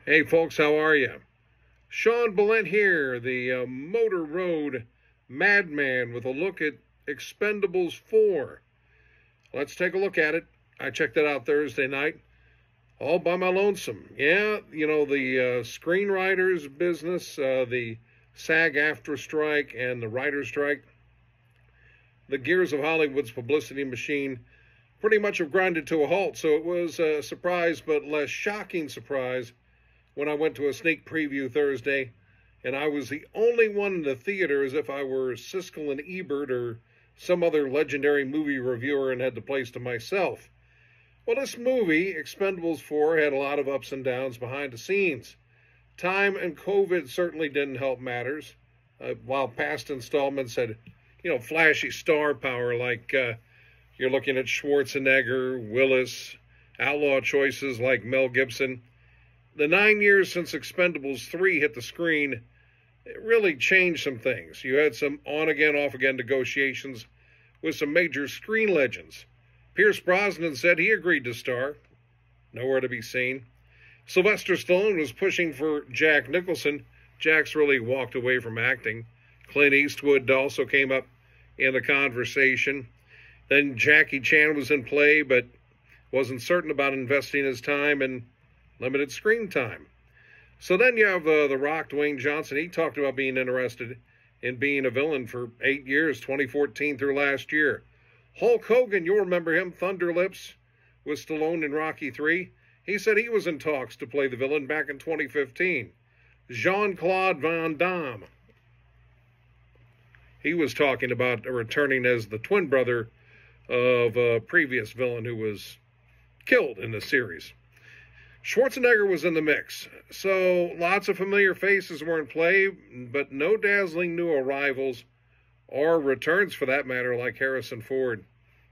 Hey folks, how are you? Sean Billent here, the Motor Road madman with a look at Expendables 4. Let's take a look at it. I checked it out Thursday night, all by my lonesome. Yeah, the screenwriters business, the SAG-AFTRA strike and the writer's strike, the gears of Hollywood's publicity machine pretty much have grinded to a halt. So it was a surprise, but less shocking surprise when I went to a sneak preview Thursday, and I was the only one in the theater, as if I were Siskel and Ebert or some other legendary movie reviewer and had the place to myself. Well, this movie, Expendables 4, had a lot of ups and downs behind the scenes. Time and COVID certainly didn't help matters, while past installments had, flashy star power, like you're looking at Schwarzenegger, Willis, outlaw choices like Mel Gibson. The 9 years since Expendables 3 hit the screen, it really changed some things. You had some on-again, off-again negotiations with some major screen legends. Pierce Brosnan said he agreed to star. Nowhere to be seen. Sylvester Stallone was pushing for Jack Nicholson. Jack's really walked away from acting. Clint Eastwood also came up in the conversation. Then Jackie Chan was in play, but wasn't certain about investing his time in limited screen time. So then you have The Rock, Dwayne Johnson. He talked about being interested in being a villain for 8 years, 2014 through last year. Hulk Hogan, you'll remember him, Thunder Lips, with Stallone in Rocky III. He said he was in talks to play the villain back in 2015. Jean-Claude Van Damme, he was talking about returning as the twin brother of a previous villain who was killed in the series. Schwarzenegger was in the mix, so lots of familiar faces were in play, but no dazzling new arrivals, or returns for that matter, like Harrison Ford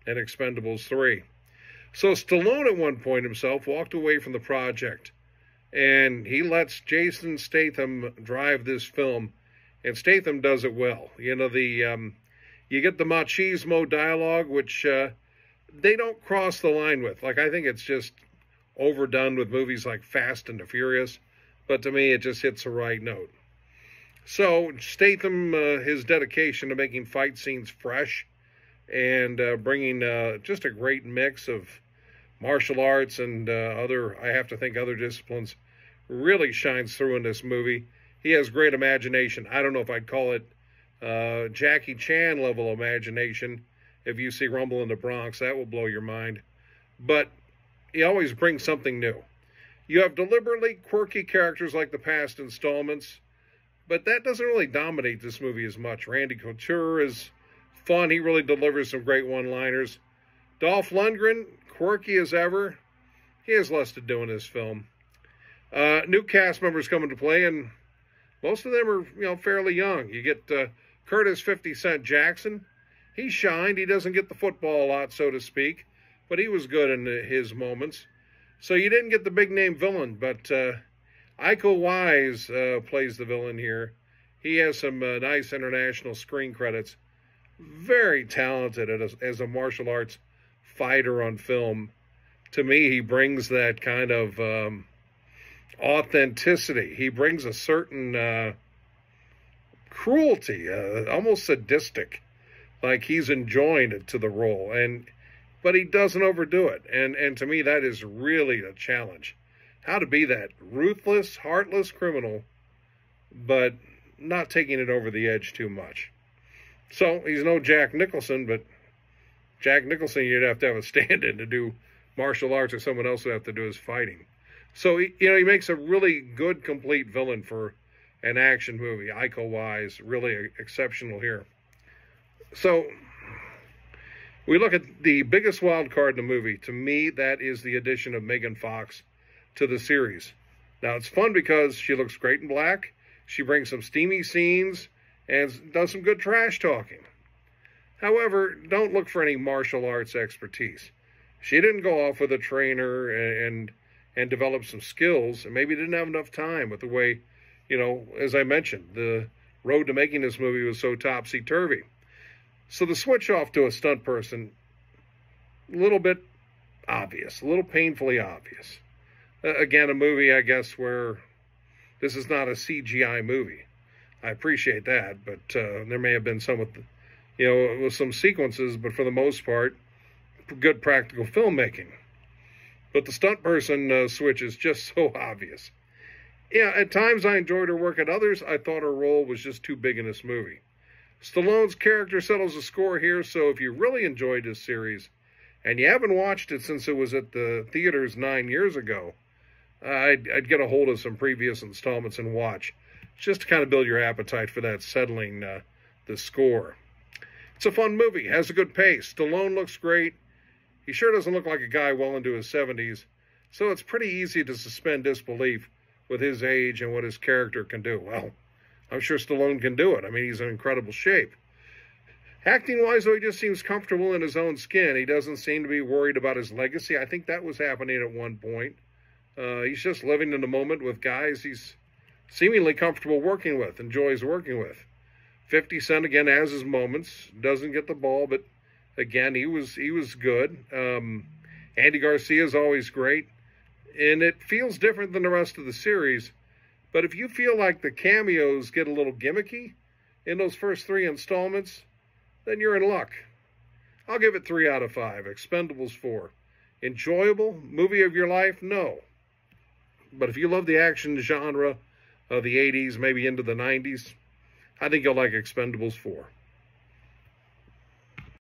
and Expendables 3. So Stallone at one point himself walked away from the project, and he lets Jason Statham drive this film, and Statham does it well. You get the machismo dialogue, which they don't cross the line with. Like, I think it's just overdone with movies like Fast and the Furious, but to me it just hits the right note. So Statham, his dedication to making fight scenes fresh and bringing just a great mix of martial arts and other disciplines, really shines through in this movie. He has great imagination. I don't know if I'd call it Jackie Chan level imagination. If you see Rumble in the Bronx, that will blow your mind. But he always brings something new. You have deliberately quirky characters like the past installments, but that doesn't really dominate this movie as much. Randy Couture is fun. He really delivers some great one-liners. Dolph Lundgren, quirky as ever. He has less to do in this film. New cast members come into play, and most of them are, fairly young. You get Curtis 50 Cent Jackson. He shined. He doesn't get the football a lot, so to speak, but he was good in his moments. So you didn't get the big-name villain, but Iko Uwais plays the villain here. He has some nice international screen credits. Very talented as a martial arts fighter on film. To me, he brings that kind of authenticity. He brings a certain cruelty, almost sadistic, like he's enjoying it to the role. But he doesn't overdo it. And to me, that is really a challenge. How to be that ruthless, heartless criminal, but not taking it over the edge too much. So he's no Jack Nicholson, but Jack Nicholson, you'd have to have a stand-in to do martial arts, or someone else would have to do his fighting. So, he makes a really good, complete villain for an action movie. Iko Uwais, really exceptional here. So we look at the biggest wild card in the movie. To me, that is the addition of Megan Fox to the series. Now, it's fun because she looks great in black. She brings some steamy scenes and does some good trash talking. However, don't look for any martial arts expertise. She didn't go off with a trainer and develop some skills, and maybe didn't have enough time with the way, as I mentioned, the road to making this movie was so topsy-turvy. So the switch off to a stunt person, a little bit obvious, a little painfully obvious. Again, a movie, I guess, where this is not a CGI movie. I appreciate that, but there may have been some with some sequences, but for the most part, good practical filmmaking. But the stunt person switch is just so obvious. Yeah, at times I enjoyed her work. At others, I thought her role was just too big in this movie. Stallone's character settles the score here, so if you really enjoyed this series, and you haven't watched it since it was at the theaters 9 years ago, I'd get a hold of some previous installments and watch, just to kind of build your appetite for that settling the score. It's a fun movie, has a good pace. Stallone looks great. He sure doesn't look like a guy well into his 70s, so it's pretty easy to suspend disbelief with his age and what his character can do. Well, I'm sure Stallone can do it. I mean, he's in incredible shape. Acting-wise, though, he just seems comfortable in his own skin. He doesn't seem to be worried about his legacy. I think that was happening at one point. He's just living in the moment with guys he's seemingly comfortable working with, enjoys working with. 50 Cent, again, has his moments. Doesn't get the ball, but, again, he was good. Andy Garcia is always great. And it feels different than the rest of the series. But if you feel like the cameos get a little gimmicky in those first 3 installments, then you're in luck. I'll give it 3 out of 5. Expendables 4. Enjoyable? Movie of your life? No. But if you love the action genre of the 80s, maybe into the 90s, I think you'll like Expendables 4.